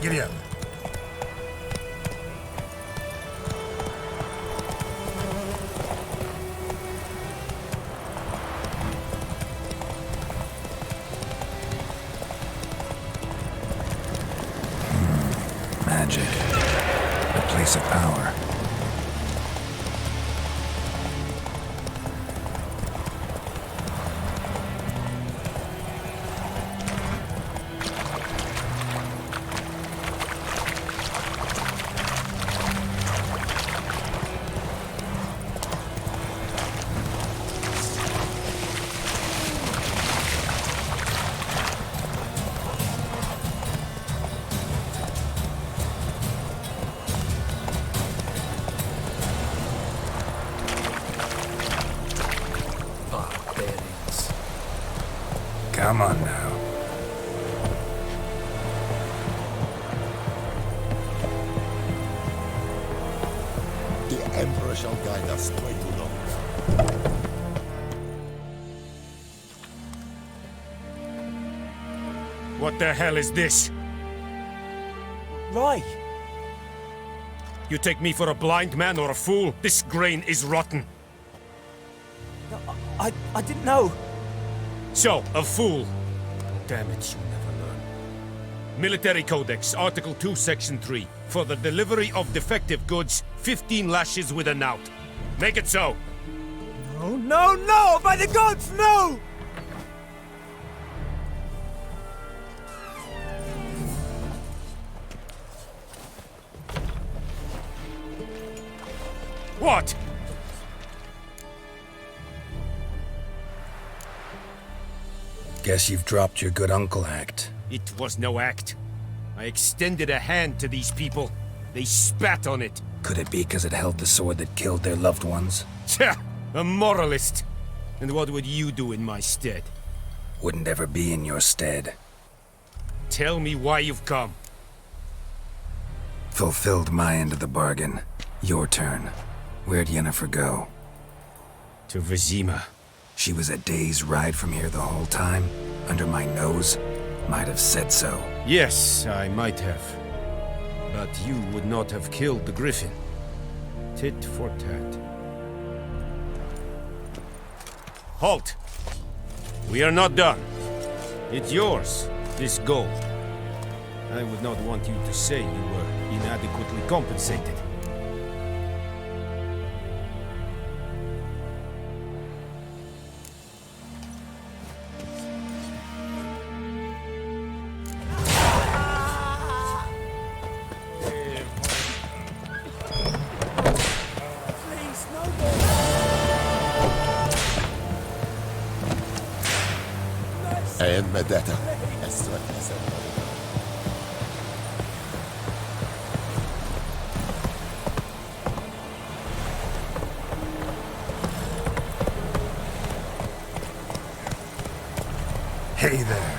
Giddy up. Magic. A place of power. Come on now. The Emperor shall guide us way too long. What the hell is this? Right. You take me for a blind man or a fool? This grain is rotten. No, I didn't know. So, a fool. Damn it, you never learn. Military Codex, Article 2, Section 3. For the delivery of defective goods, 15 lashes with a knout. Make it so. No, no, no! By the gods, no! What? Guess you've dropped your good uncle act. It was no act. I extended a hand to these people. They spat on it. Could it be because it held the sword that killed their loved ones? Tja, a moralist. And what would you do in my stead? Wouldn't ever be in your stead. Tell me why you've come. Fulfilled my end of the bargain. Your turn. Where'd Yennefer go? To Vizima. She was a day's ride from here the whole time? Under my nose? Might have said so. Yes, I might have. But you would not have killed the griffin. Tit for tat. Halt! We are not done. It's yours, this gold. I would not want you to say you were inadequately compensated. And Medetta. Hey there.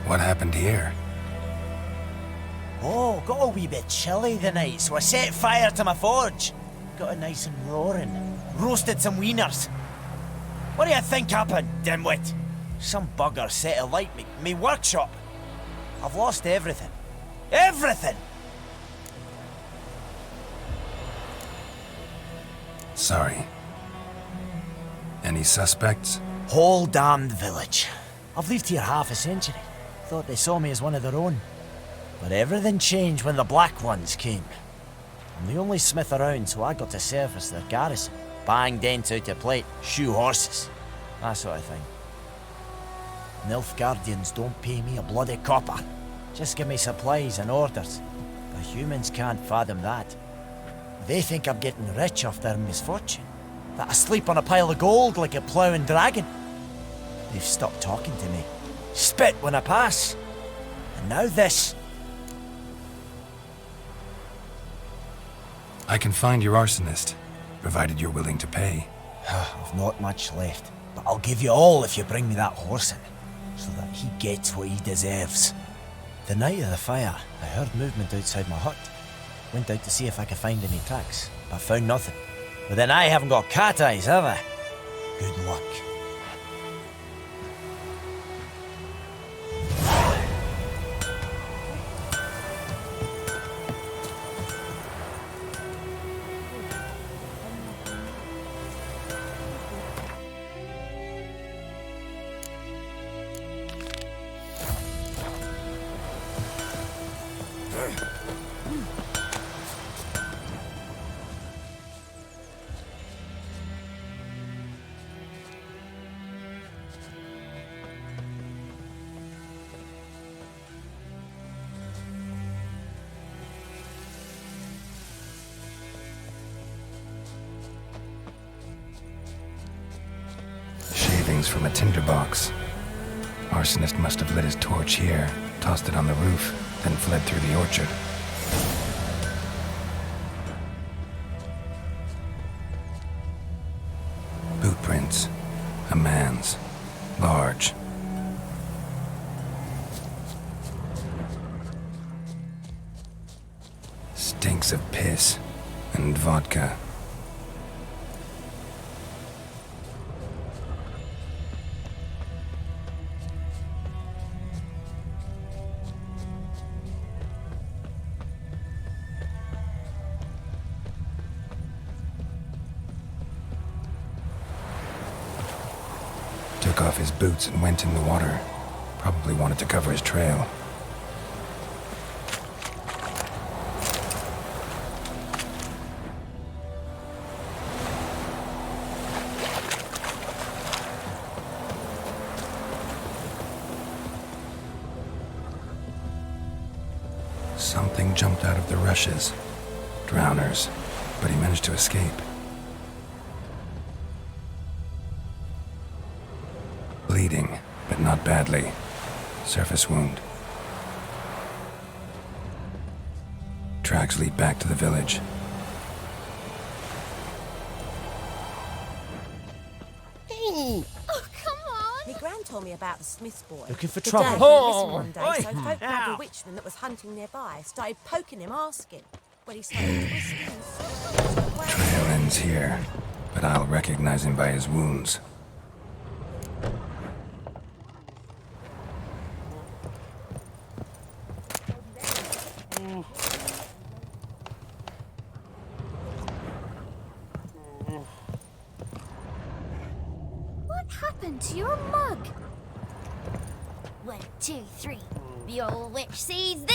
What happened here? Oh, got a wee bit chilly the night, so I set fire to my forge. Got it nice and roaring. Roasted some wieners. What do you think happened, dimwit? Some bugger set alight me workshop. I've lost everything. Everything! Sorry. Any suspects? Whole damned village. I've lived here half a century. Thought they saw me as one of their own. But everything changed when the Black Ones came. I'm the only smith around, so I got to service their garrison. Bang dents out of plate, shoe horses. That sort of thing. Nilfgaardians don't pay me a bloody copper. Just give me supplies and orders. The humans can't fathom that. They think I'm getting rich off their misfortune. That I sleep on a pile of gold like a ploughing dragon. They've stopped talking to me. Spit when I pass. And now this. I can find your arsonist, provided you're willing to pay. I've not much left, but I'll give you all if you bring me that horse in, so that he gets what he deserves. The night of the fire, I heard movement outside my hut. Went out to see if I could find any tracks, but found nothing. But then I haven't got cat eyes, have I? Good luck. From a tinderbox. Arsonist must have lit his torch here, tossed it on the roof, then fled through the orchard. Boot prints. A man's. Large. Stinks of piss and vodka. Took off his boots and went in the water. Probably wanted to cover his trail. Something jumped out of the rushes. Drowners. But he managed to escape. Bleeding, but not badly. Surface wound. Tracks lead back to the village. Oh, come on! My gran told me about the Smith's boy. Looking for The trouble? dad went missing one day, so folk grabbed a witchman that was hunting nearby, started poking him, asking. Well, he started twisting. Trail ends here, but I'll recognize him by his wounds. What happened to your mug? 1, 2, 3. The old witch sees thee!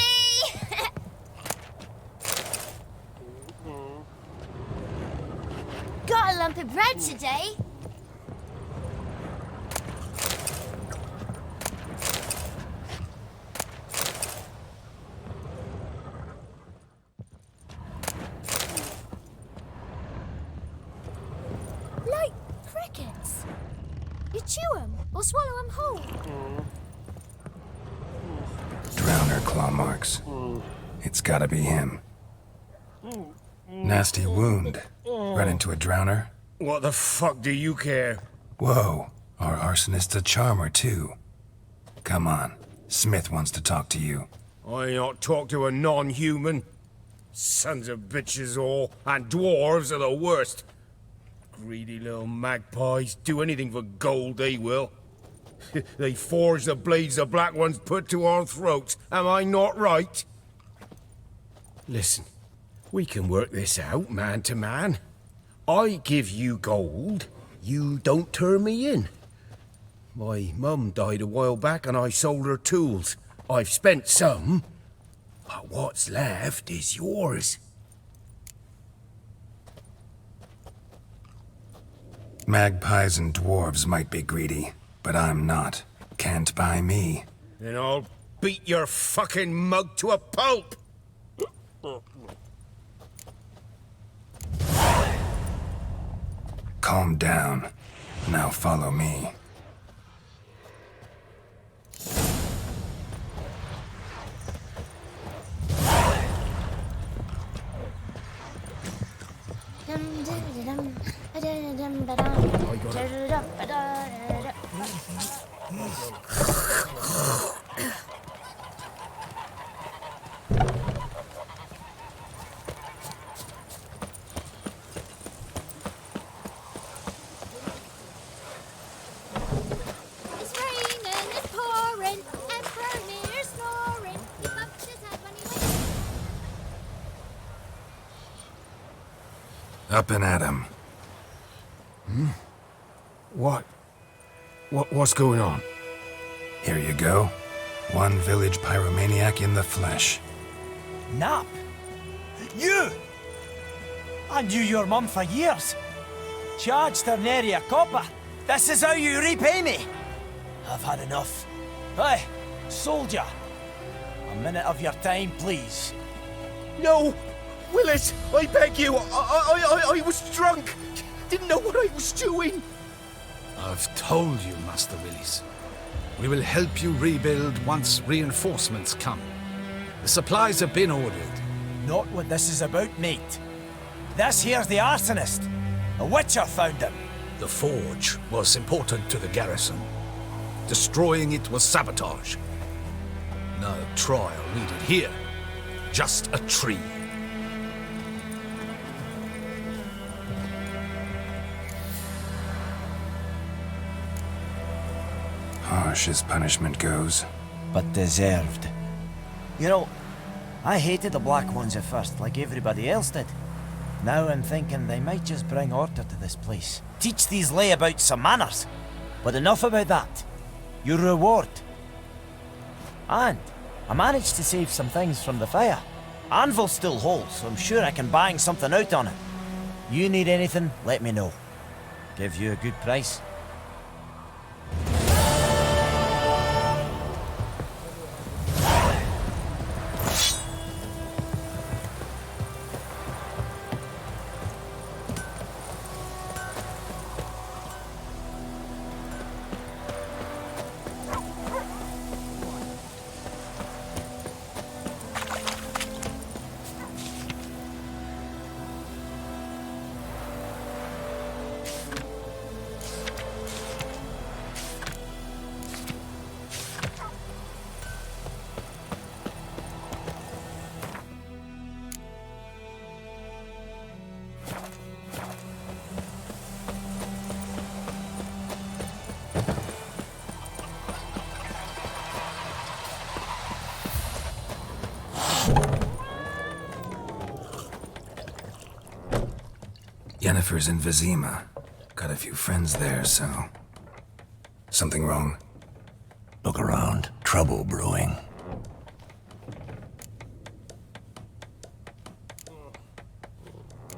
Got a lump of bread today. Like crickets. You chew 'em or swallow 'em whole. Drowner claw marks. It's gotta be him. Nasty wound. Run into a drowner? What the fuck do you care? Whoa, our arsonist's a charmer too. Come on, Smith wants to talk to you. I not talk to a non-human. Sons of bitches all, and dwarves are the worst. Greedy little magpies, do anything for gold, they will. They forge the blades the Black Ones put to our throats, am I not right? Listen, we can work this out, man to man. I give you gold, you don't turn me in. My mum died a while back and I sold her tools. I've spent some, but what's left is yours. Magpies and dwarves might be greedy, but I'm not. Can't buy me. Then I'll beat your fucking mug to a pulp! Calm down. Now follow me. It's raining, it's pouring, Emperor near snoring. He bumped his head when he went. Up and at 'em. What's going on? Here you go. One village pyromaniac in the flesh. Nap? You! I knew your mum for years. Charged her nary a copper. This is how you repay me. I've had enough. Hey, soldier. A minute of your time, please. No! Willis, I beg you! I was drunk! Didn't know what I was doing! I've told you, Master Willis. We will help you rebuild once reinforcements come. The supplies have been ordered. Not what this is about, mate. This here's the arsonist. A witcher found him. The forge was important to the garrison. Destroying it was sabotage. No trial needed here. Just a tree. Harsh as punishment goes. But deserved. You know, I hated the Black Ones at first, like everybody else did. Now I'm thinking they might just bring order to this place. Teach these layabouts some manners. But enough about that. Your reward. And I managed to save some things from the fire. Anvil still holds, so I'm sure I can bang something out on it. You need anything, let me know. Give you a good price. Yennefer's in Vizima. Got a few friends there, so... Something wrong? Look around. Trouble brewing.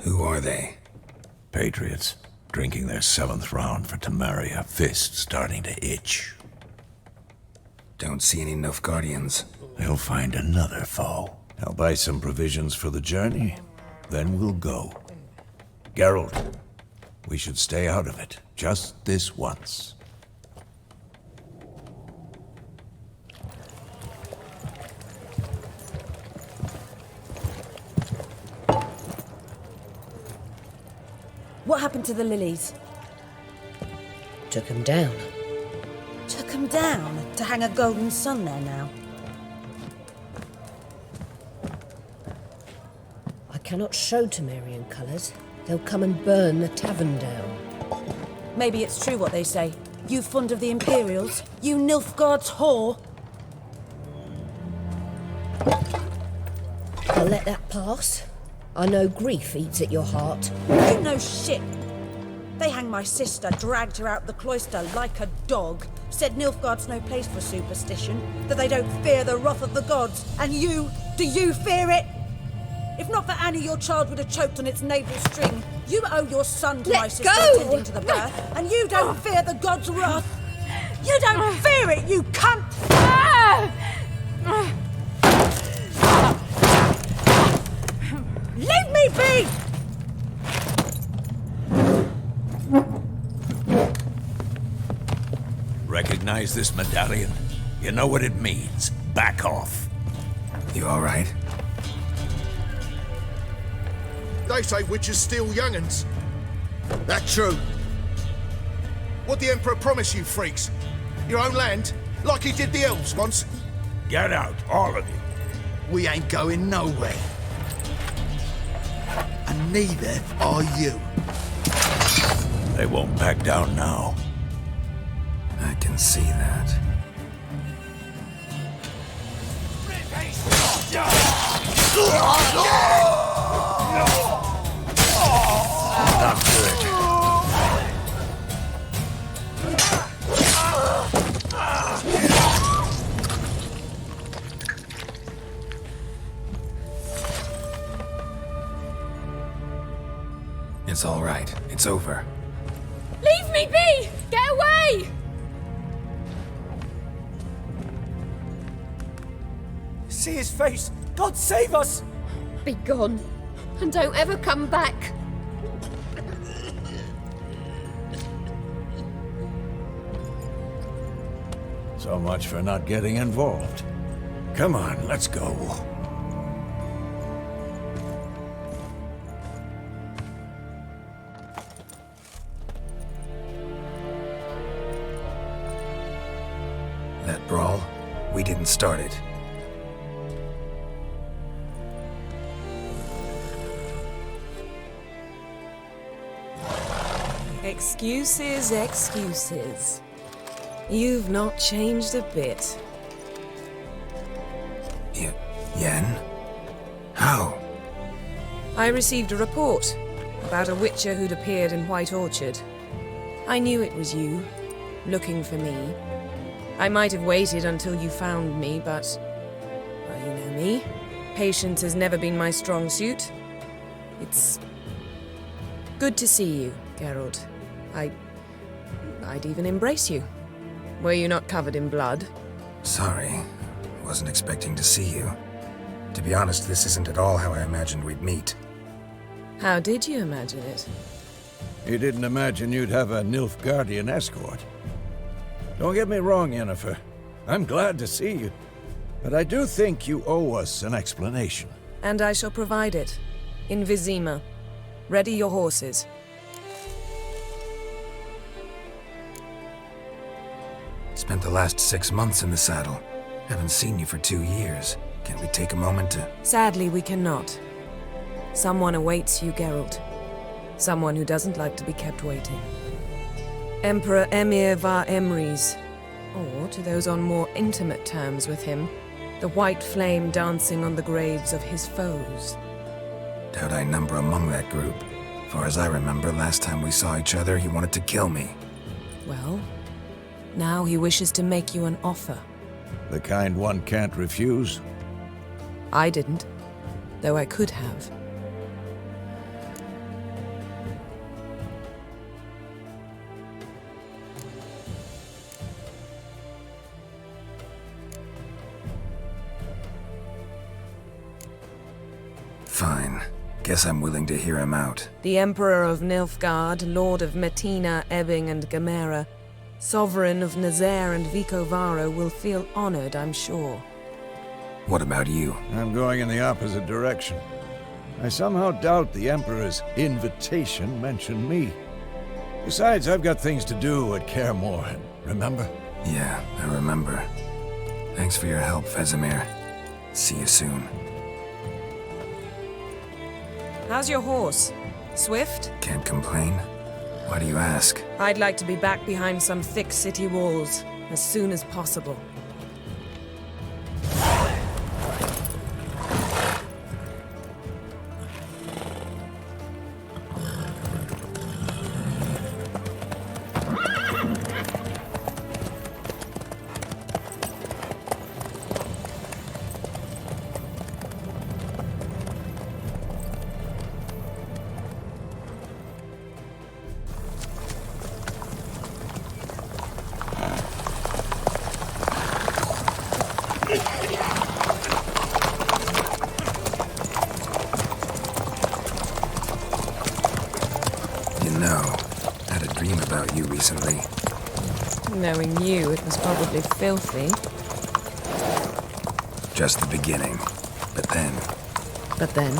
Who are they? Patriots. Drinking their 7th round for Tamaria. Fist starting to itch. Don't see any Nilfgaardians. They'll find another foe. I'll buy some provisions for the journey. Then we'll go. Geralt, we should stay out of it. Just this once. What happened to the lilies? Took him down. Took 'em down to hang a golden sun there now. cannot show Temerian colours. They'll come and burn the tavern down. Maybe it's true what they say. You fond of the Imperials? You Nilfgaard's whore? I'll let that pass. I know grief eats at your heart. You know shit. They hanged my sister, dragged her out the cloister like a dog, said Nilfgaard's no place for superstition, that they don't fear the wrath of the gods. And you, do you fear it? If not for Annie, your child would have choked on its navel string. You owe your son to my sister tending to the birth, and you don't fear the gods' wrath. You don't fear it, you cunt! Leave me be! Recognize this medallion? You know what it means. Back off. You all right? They say witches steal young'uns. That true. What the Emperor promise you, freaks? Your own land? Like he did the elves once? Get out, all of you. We ain't going nowhere. And neither are you. They won't back down now. I can see that. Not good. It's all right. It's over. Leave me be! Get away! See his face! God save us! Be gone. And don't ever come back. So much for not getting involved. Come on, let's go. That brawl, we didn't start it. Excuses, excuses. You've not changed a bit. Yen? How? I received a report about a witcher who'd appeared in White Orchard. I knew it was you, looking for me. I might have waited until you found me, but... well, you know me. Patience has never been my strong suit. It's... good to see you, Geralt. I'd even embrace you. Were you not covered in blood? Sorry. Wasn't expecting to see you. To be honest, this isn't at all how I imagined we'd meet. How did you imagine it? You didn't imagine you'd have a Nilfgaardian escort. Don't get me wrong, Yennefer. I'm glad to see you. But I do think you owe us an explanation. And I shall provide it. In Vizima. Ready your horses. Spent the last 6 months in the saddle. Haven't seen you for 2 years. Can't we take a moment to... Sadly, we cannot. Someone awaits you, Geralt. Someone who doesn't like to be kept waiting. Emperor Emir var Emrys. Or, to those on more intimate terms with him, the white flame dancing on the graves of his foes. Doubt I number among that group. Far as I remember, last time we saw each other, he wanted to kill me. Well, now he wishes to make you an offer. The kind one can't refuse. I didn't, though I could have. Fine. Guess I'm willing to hear him out. The Emperor of Nilfgaard, Lord of Metina, Ebbing and Gamera, Sovereign of Nazaire and Vicovaro will feel honored, I'm sure. What about you? I'm going in the opposite direction. I somehow doubt the Emperor's invitation mentioned me. Besides, I've got things to do at Kaer Morhen, remember? Yeah, I remember. Thanks for your help, Vesemir. See you soon. How's your horse? Swift? Can't complain. Why do you ask? I'd like to be back behind some thick city walls as soon as possible. About you recently. Knowing you, it was probably filthy. Just the beginning. But then... But then?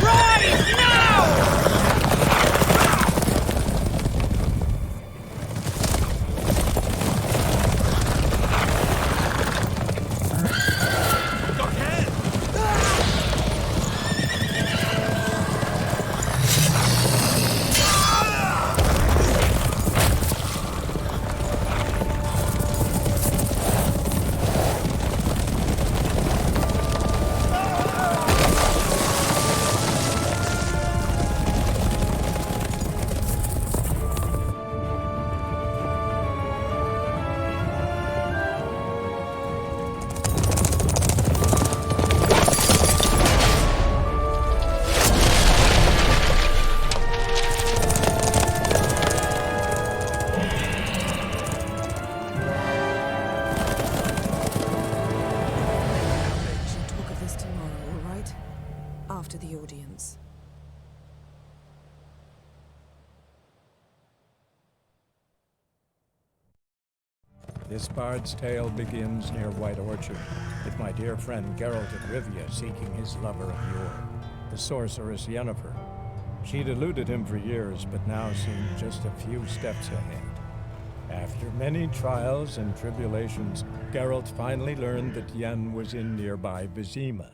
Rise now! After the audience. This bard's tale begins near White Orchard, with my dear friend Geralt of Rivia seeking his lover of yore, the sorceress Yennefer. She'd eluded him for years, but now seemed just a few steps ahead. After many trials and tribulations, Geralt finally learned that Yen was in nearby Vizima.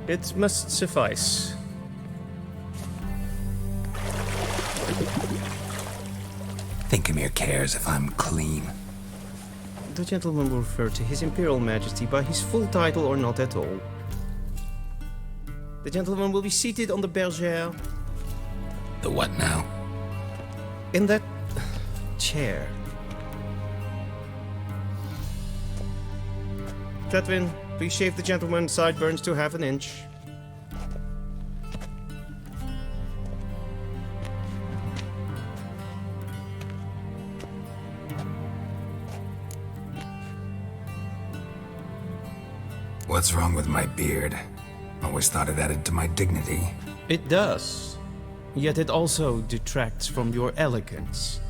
It must suffice. Thinkamere cares if I'm clean. The gentleman will refer to His Imperial Majesty by his full title or not at all. The gentleman will be seated on the bergère. The what now? In that chair. Chatwin, please shave the gentleman's sideburns to half an inch. What's wrong with my beard? Always thought it added to my dignity. It does. Yet it also detracts from your elegance.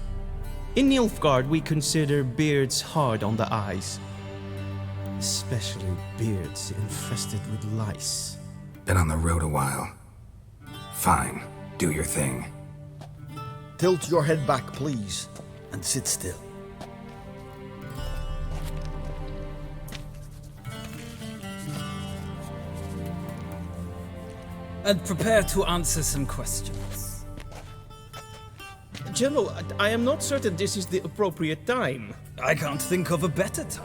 In Nilfgaard, we consider beards hard on the eyes. Especially beards infested with lice. Been on the road a while. Fine, do your thing. Tilt your head back, please, and sit still. And prepare to answer some questions. General, I am not certain this is the appropriate time. I can't think of a better time.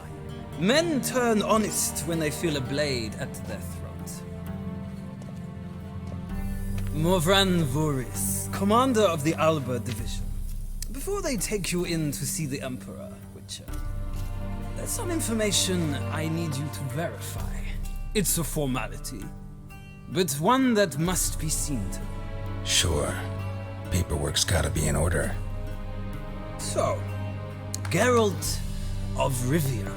Men turn honest when they feel a blade at their throat. Morvran Vuris, commander of the Alba Division. Before they take you in to see the Emperor, Witcher, there's some information I need you to verify. It's a formality, but one that must be seen to. Sure. Paperwork's gotta be in order. So, Geralt of Rivia.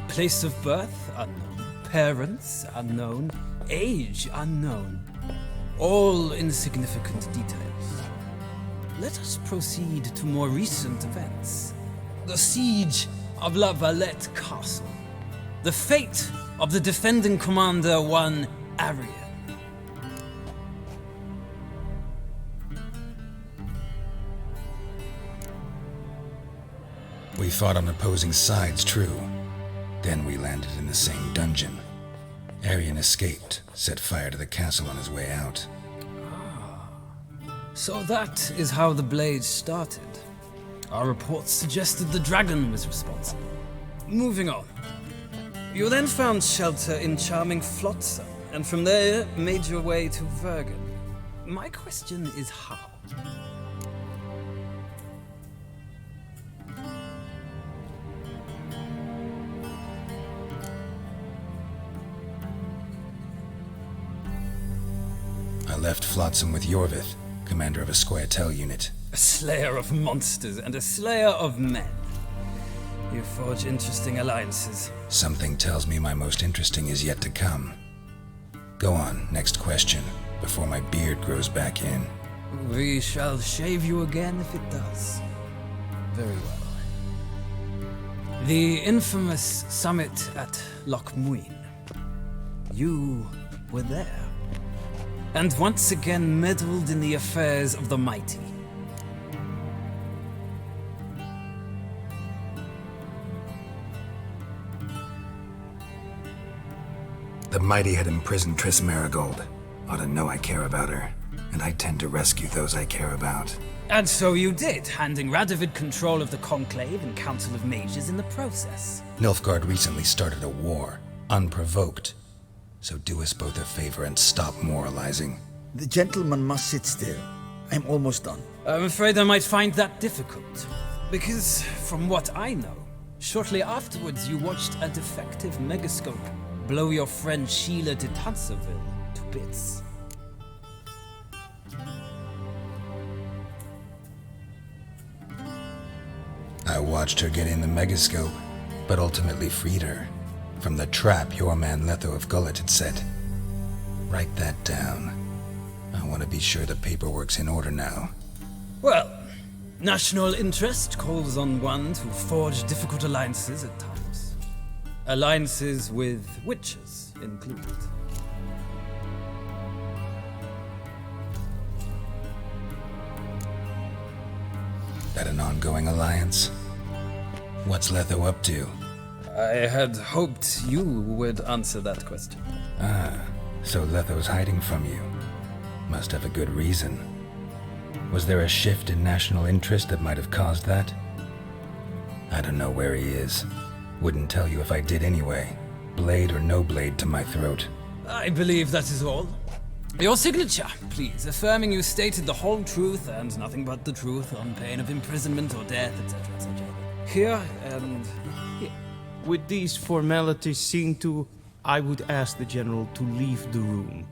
Place of birth unknown. Parents unknown. Age unknown. All insignificant details. Let us proceed to more recent events. The siege of La Valette Castle. The fate of the defending commander, one Arian. We fought on opposing sides, true. Then we landed in the same dungeon. Arian escaped, set fire to the castle on his way out. So that is how the Blade started. Our reports suggested the dragon was responsible. Moving on. You then found shelter in charming Flotsam, and from there made your way to Vergen. My question is how? I left Flotsam with Yorvith, commander of a Squaretel unit. A slayer of monsters and a slayer of men. You forge interesting alliances. Something tells me my most interesting is yet to come. Go on, next question, before my beard grows back in. We shall shave you again if it does. Very well. The infamous summit at Loch Muin. You were there. And once again meddled in the affairs of the mighty. The mighty had imprisoned Triss Marigold. Ought to know I care about her, and I tend to rescue those I care about. And so you did, handing Radovid control of the Conclave and Council of Mages in the process. Nilfgaard recently started a war, unprovoked. So do us both a favor and stop moralizing. The gentleman must sit still. I'm almost done. I'm afraid I might find that difficult. Because, from what I know, shortly afterwards you watched a defective megascope blow your friend Sheila de Tanserville to bits. I watched her get in the megascope, but ultimately freed her from the trap your man Letho of Gullet had set. Write that down. I want to be sure the paperwork's in order now. Well, national interest calls on one to forge difficult alliances at times. Alliances with witches included. That an ongoing alliance? What's Letho up to? I had hoped you would answer that question. Ah, so Letho's hiding from you. Must have a good reason. Was there a shift in national interest that might have caused that? I don't know where he is. Wouldn't tell you if I did anyway. Blade or no blade to my throat. I believe that is all. Your signature, please, affirming you stated the whole truth and nothing but the truth on pain of imprisonment or death, etc., etc. Here and here. With these formalities seen to, I would ask the General to leave the room.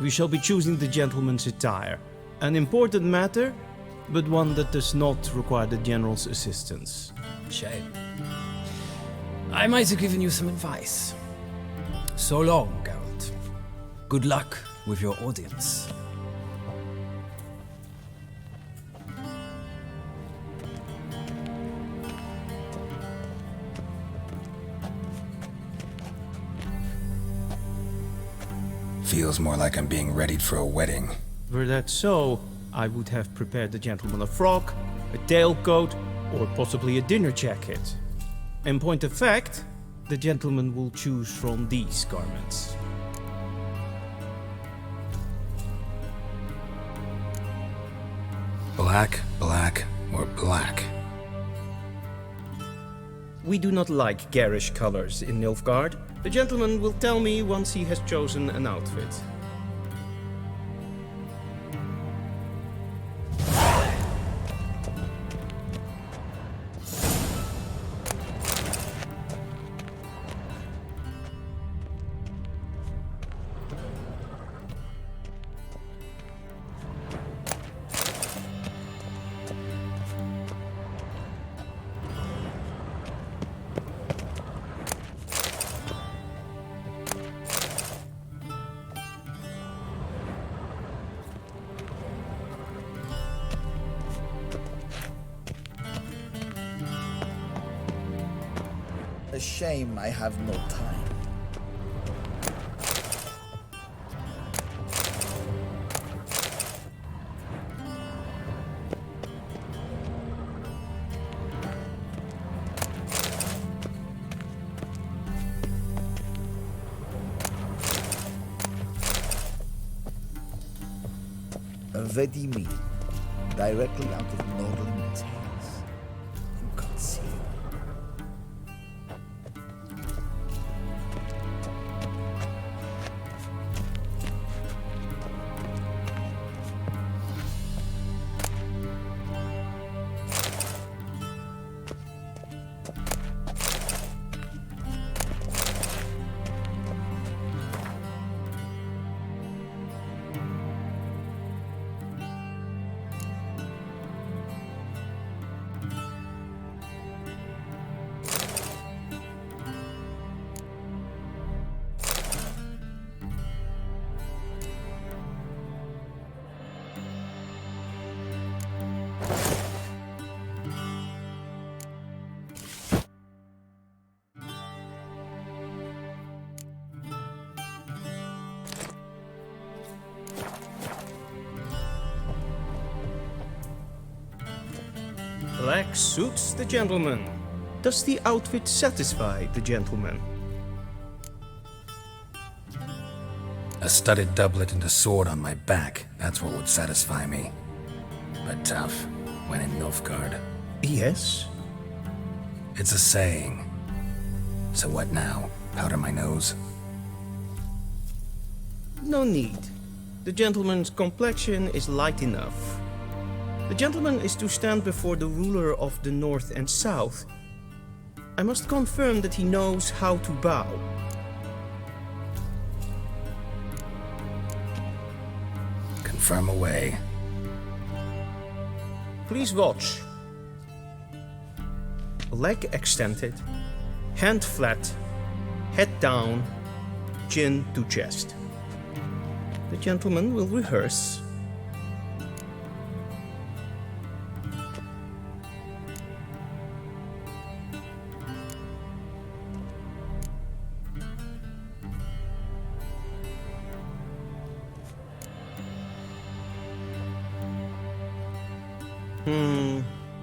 We shall be choosing the gentleman's attire. An important matter, but one that does not require the General's assistance. Shame. I might have given you some advice. So long, Geralt. Good luck with your audience. Feels more like I'm being readied for a wedding. Were that so, I would have prepared the gentleman a frock, a tailcoat, or possibly a dinner jacket. In point of fact, the gentleman will choose from these garments. Black, black, or black? We do not like garish colors in Nilfgaard. The gentleman will tell me once he has chosen an outfit. A shame I have no time. Vedimi, directly out of Northern Tales. Inconceivable. Black suits the gentleman. Does the outfit satisfy the gentleman? A studded doublet and a sword on my back, that's what would satisfy me. But tough, when in Nilfgaard. Yes? It's a saying. So what now? Powder my nose? No need. The gentleman's complexion is light enough. The gentleman is to stand before the ruler of the North and South. I must confirm that he knows how to bow. Confirm away. Please watch. Leg extended, hand flat, head down, chin to chest. The gentleman will rehearse.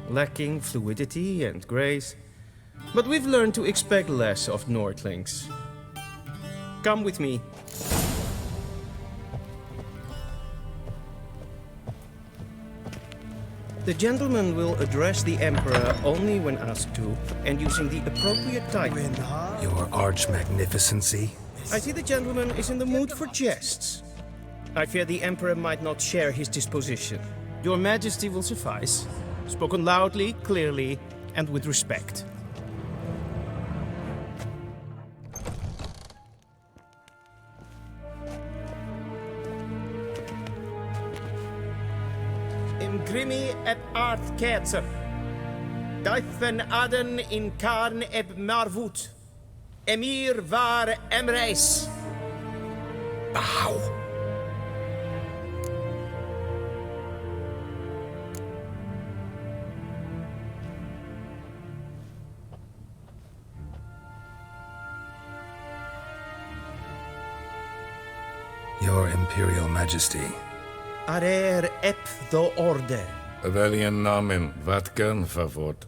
Lacking fluidity and grace, but we've learned to expect less of Nordlings. Come with me. The gentleman will address the Emperor only when asked to, and using the appropriate title. Your Arch-Magnificency? I see the gentleman is in the mood for jests. I fear the Emperor might not share his disposition. Your Majesty will suffice. Spoken loudly, clearly, and with respect. Imgrimi eb art ketzer. Duifen aden in karn eb marvut. Emir var emreis. Bow! Your Imperial Majesty. Arer ep do orde. Welchen Namen? Wat gern verwort?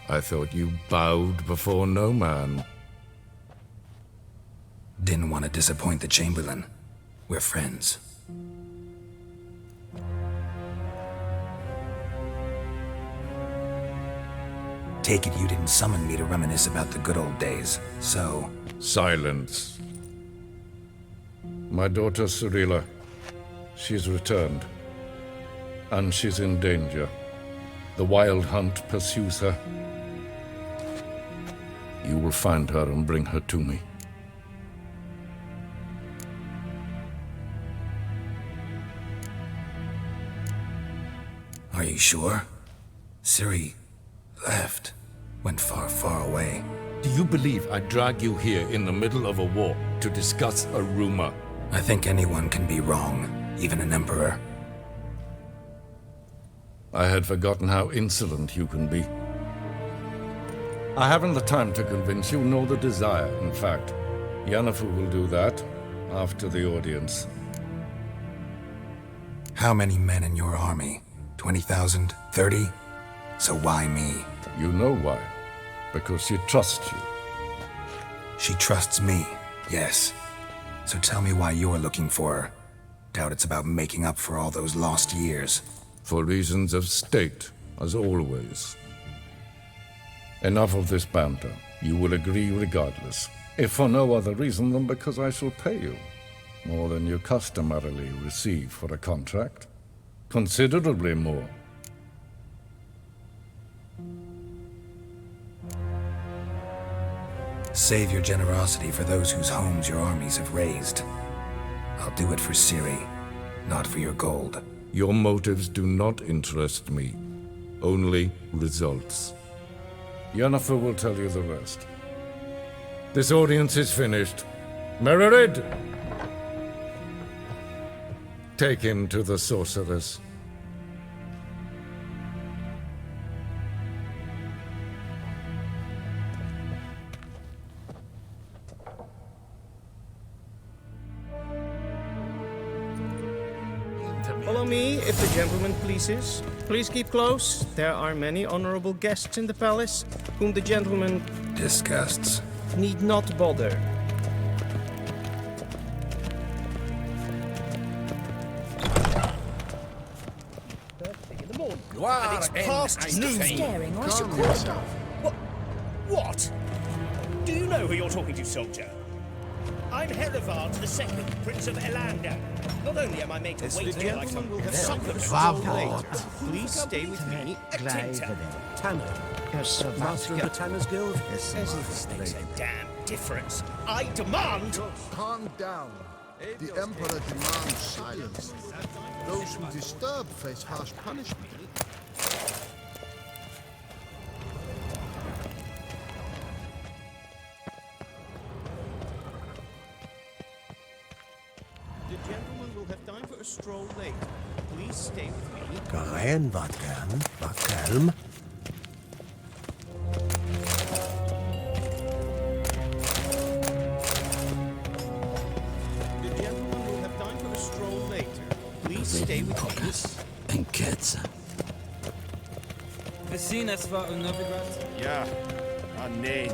I thought you bowed before no man. Didn't want to disappoint the Chamberlain. We're friends. Take it you didn't summon me to reminisce about the good old days, so... Silence. My daughter Cyrilla, she's returned. And she's in danger. The Wild Hunt pursues her. You will find her and bring her to me. Are you sure? Ciri left. Went far, far away. Do you believe I drag you here in the middle of a war? to discuss a rumor. I think anyone can be wrong, even an emperor. I had forgotten how insolent you can be. I haven't the time to convince you, nor the desire, in fact. Yennefer will do that after the audience. How many men in your army? 20,000? 30? So why me? You know why. Because she trusts you. She trusts me, yes. So tell me why you're looking for her. Doubt it's about making up for all those lost years. For reasons of state, as always. Enough of this banter. You will agree regardless. If for no other reason than because I shall pay you. More than you customarily receive for a contract. Considerably more. Save your generosity for those whose homes your armies have razed. I'll do it for Ciri, not for your gold. Your motives do not interest me. Only results. Yennefer will tell you the rest. This audience is finished. Mererid! Take him to the sorceress. Follow me, if the gentleman pleases. Please keep close. There are many honorable guests in the palace, whom the gentleman... Disgusts. ...need not bother. Wow, it's past noon. Staring, or I shall call staff. What? Do you know who you're talking to, soldier? I'm Herivard II, Prince of Elander. Not only am I made to wait here like some succubus. Please stay with me. Tanner. Yes, Master of the Tanners Guild? As if it makes a damn difference. I demand... Calm down. The Emperor demands silence. Those who disturb face harsh punishment. The gentleman will have time for a stroll later. Please stay with me. Gerein wat gern, wat kelm. The gentleman will have time for a stroll later. Please stay with me. En ketsen. We zien es war Novigrad. Ja, nee.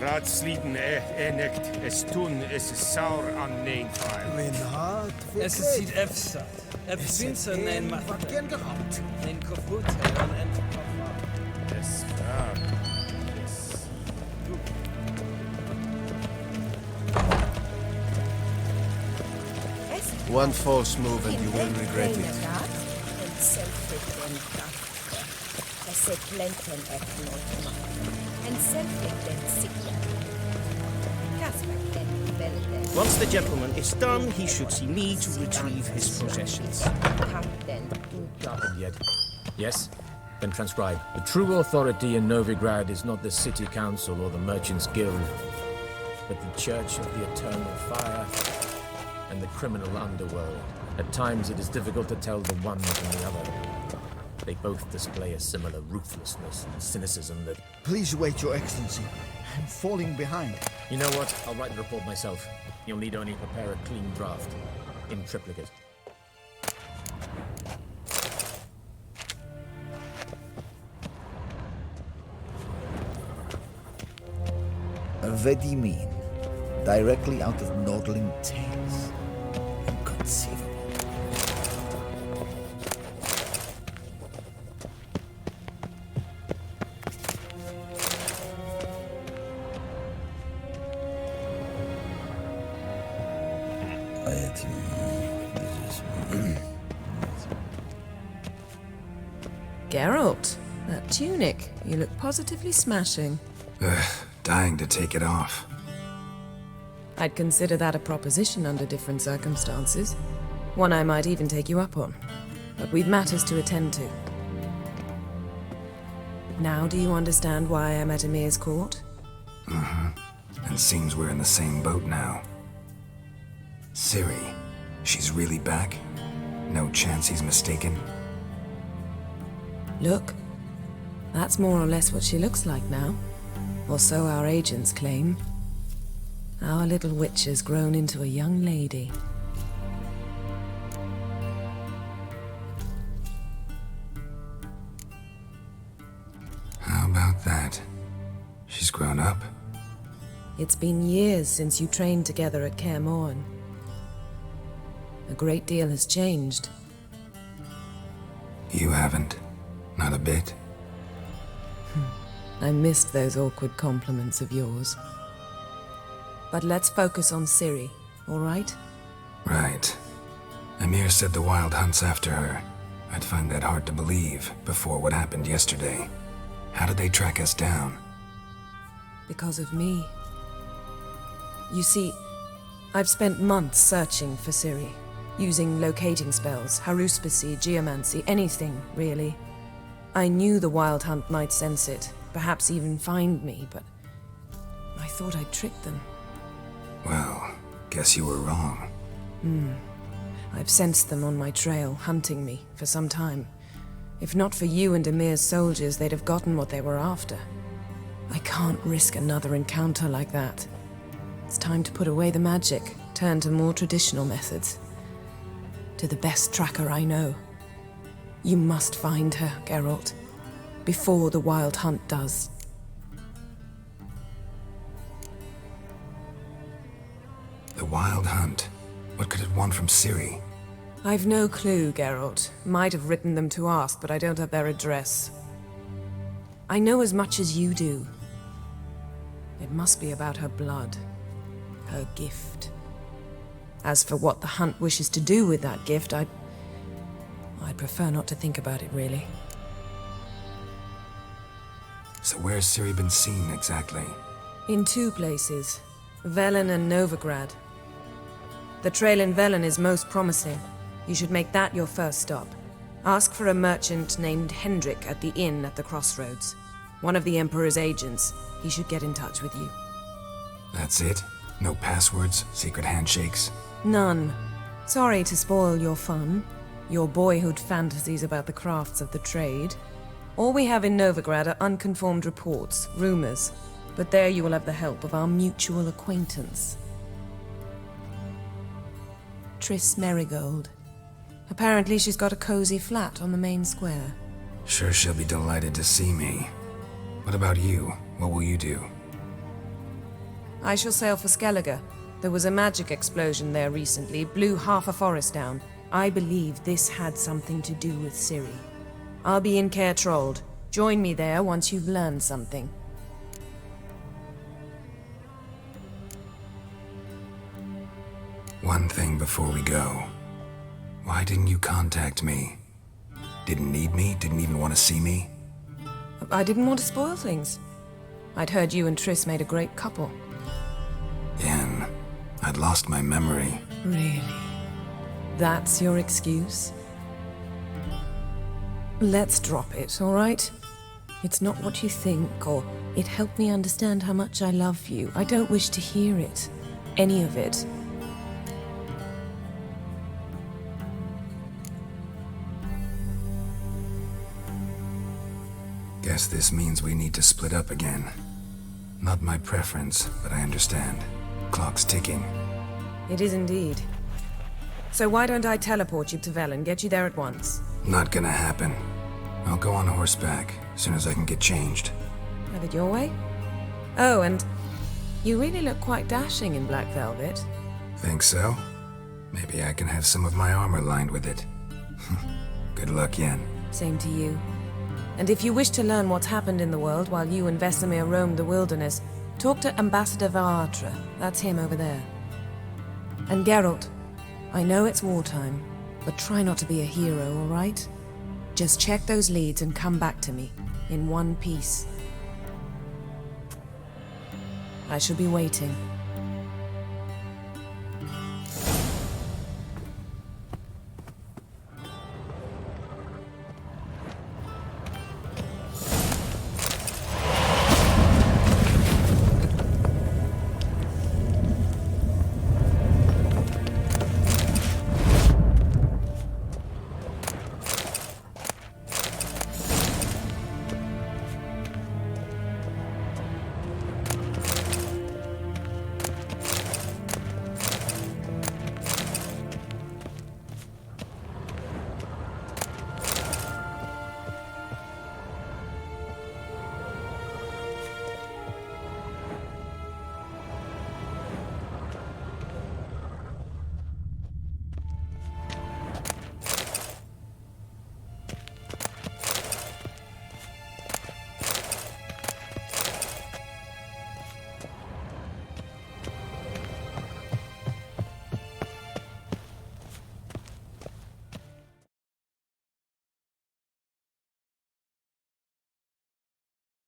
Raadsleden echt es tun es saur an nein fall. Es ziet efsat. Efsinsa nein macht. Nein kofut an ent. Es war. One false move and you will regret it. Once the gentleman is done, he should see me to retrieve his possessions. Yet. Yes? Then transcribe. The true authority in Novigrad is not the city council or the merchants' guild, but the Church of the Eternal Fire and the criminal underworld. At times it is difficult to tell the one from the other. They both display a similar ruthlessness and cynicism that... Please wait, Your Excellency. I'm falling behind. You know what? I'll write the report myself. You'll need only prepare a clean draft. In triplicate. What do you mean? Directly out of Nordling tales. Inconceivable. Geralt, that tunic. You look positively smashing. Dying to take it off. I'd consider that a proposition under different circumstances. One I might even take you up on. But we've matters to attend to. Now do you understand why I'm at Emir's court? and seems we're in the same boat now. Ciri, she's really back? No chance he's mistaken? Look, that's more or less what she looks like now. Or so our agents claim. Our little witch has grown into a young lady. How about that? She's grown up. It's been years since you trained together at Kaer Morhen. A great deal has changed. You haven't. Not a bit. I missed those awkward compliments of yours. But let's focus on Ciri, all right? Right. Emir said the Wild Hunt's after her. I'd find that hard to believe before what happened yesterday. How did they track us down? Because of me. You see, I've spent months searching for Ciri, using locating spells, haruspicy, geomancy, anything, really. I knew the Wild Hunt might sense it, perhaps even find me, but I thought I'd tricked them. Well, guess you were wrong. I've sensed them on my trail, hunting me, for some time. If not for you and Emir's soldiers, they'd have gotten what they were after. I can't risk another encounter like that. It's time to put away the magic, turn to more traditional methods. To the best tracker I know. You must find her, Geralt, before the Wild Hunt does. The Wild Hunt? What could it want from Ciri? I've no clue, Geralt. Might have written them to ask, but I don't have their address. I know as much as you do. It must be about her blood. Her gift. As for what the Hunt wishes to do with that gift, I'd prefer not to think about it, really. So where's Ciri been seen, exactly? In two places. Velen and Novigrad. The trail in Velen is most promising. You should make that your first stop. Ask for a merchant named Hendrik at the inn at the crossroads. One of the Emperor's agents. He should get in touch with you. That's it? No passwords? Secret handshakes? None. Sorry to spoil your fun. Your boyhood fantasies about the crafts of the trade. All we have in Novigrad are unconfirmed reports, rumors. But there you will have the help of our mutual acquaintance. Triss Merigold. Apparently she's got a cozy flat on the main square. Sure she'll be delighted to see me. What about you? What will you do? I shall sail for Skellige. There was a magic explosion there recently, blew half a forest down. I believe this had something to do with Ciri. I'll be in Caer Trold. Join me there once you've learned something. One thing before we go. Why didn't you contact me? Didn't need me? Didn't even want to see me? I didn't want to spoil things. I'd heard you and Triss made a great couple. Yen, I'd lost my memory. Really? That's your excuse? Let's drop it, all right? It's not what you think, or it helped me understand how much I love you. I don't wish to hear it. Any of it. Guess this means we need to split up again. Not my preference, but I understand. Clock's ticking. It is indeed. So why don't I teleport you to Velen, get you there at once? Not gonna happen. I'll go on horseback, as soon as I can get changed. Have it your way? Oh, and you really look quite dashing in black velvet. Think so? Maybe I can have some of my armor lined with it. Good luck, Yen. Same to you. And if you wish to learn what's happened in the world while you and Vesemir roamed the wilderness, talk to Ambassador Varatra. That's him over there. And Geralt, I know it's wartime, but try not to be a hero, all right? Just check those leads and come back to me, in one piece. I shall be waiting.